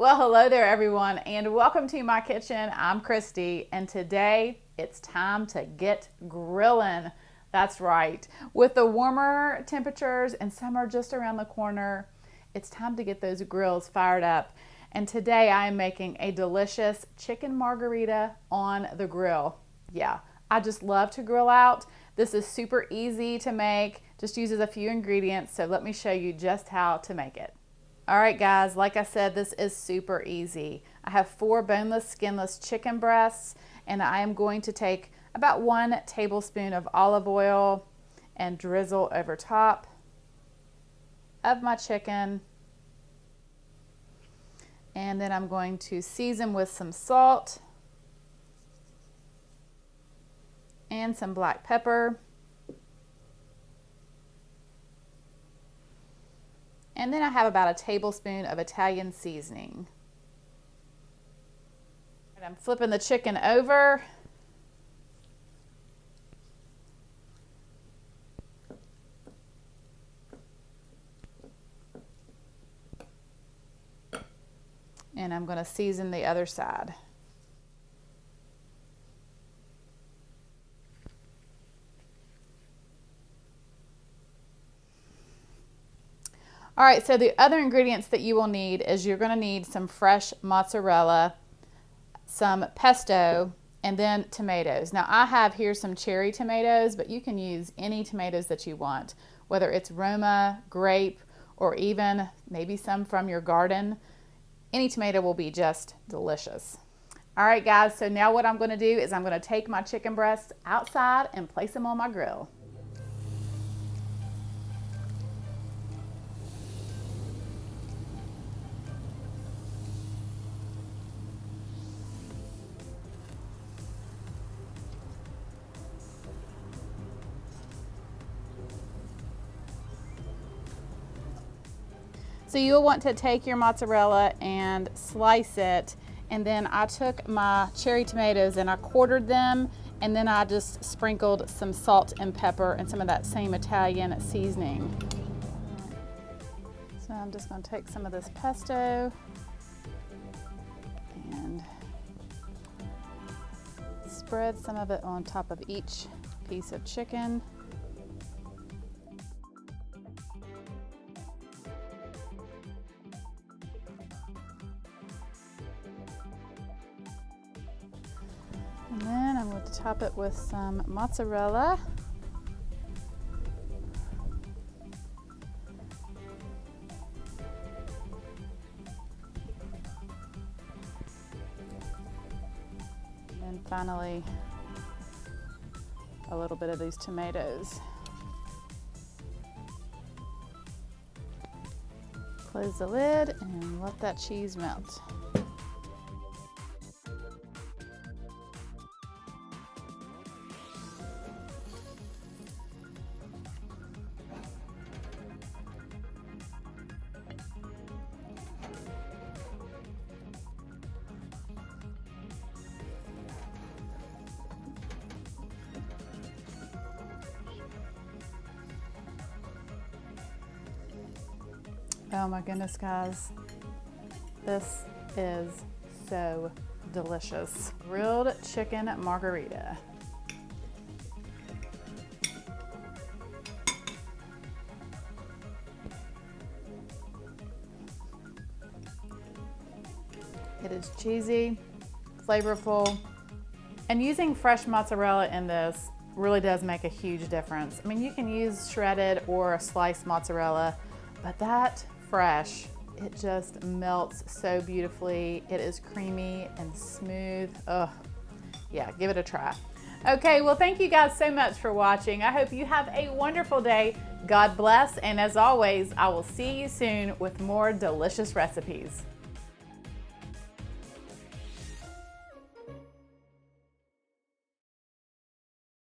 Well, hello there everyone, and welcome to my kitchen. I'm Christy, and today it's time to get grilling. That's right. With the warmer temperatures and summer just around the corner, it's time to get those grills fired up. And today I am making a delicious chicken margherita on the grill. Yeah, I just love to grill out. This is super easy to make, just uses a few ingredients, so let me show you just how to make it. All right guys, like I said, this is super easy. I have 4 boneless, skinless chicken breasts, and I am going to take about 1 tablespoon of olive oil and drizzle over top of my chicken. And then I'm going to season with some salt and some black pepper. And then I have about a tablespoon of Italian seasoning. And I'm flipping the chicken over. And I'm going to season the other side. All right, so the other ingredients that you will need is you're going to need some fresh mozzarella, some pesto, and then tomatoes. Now I have here some cherry tomatoes, but you can use any tomatoes that you want, whether it's Roma, grape, or even maybe some from your garden. Any tomato will be just delicious. All right guys, so now what I'm going to do is I'm going to take my chicken breasts outside and place them on my grill. So you'll want to take your mozzarella and slice it, and then I took my cherry tomatoes and I quartered them, and then I just sprinkled some salt and pepper and some of that same Italian seasoning. So I'm just going to take some of this pesto and spread some of it on top of each piece of chicken. And then I'm going to top it with some mozzarella. And then finally, a little bit of these tomatoes. Close the lid and let that cheese melt. Oh my goodness, guys. This is so delicious. Grilled chicken margherita. It is cheesy, flavorful, and using fresh mozzarella in this really does make a huge difference. I mean, you can use shredded or a sliced mozzarella, but that fresh, it just melts so beautifully. It is creamy and smooth. Oh, yeah, give it a try. Okay, well, thank you guys so much for watching. I hope you have a wonderful day. God bless, and as always, I will see you soon with more delicious recipes.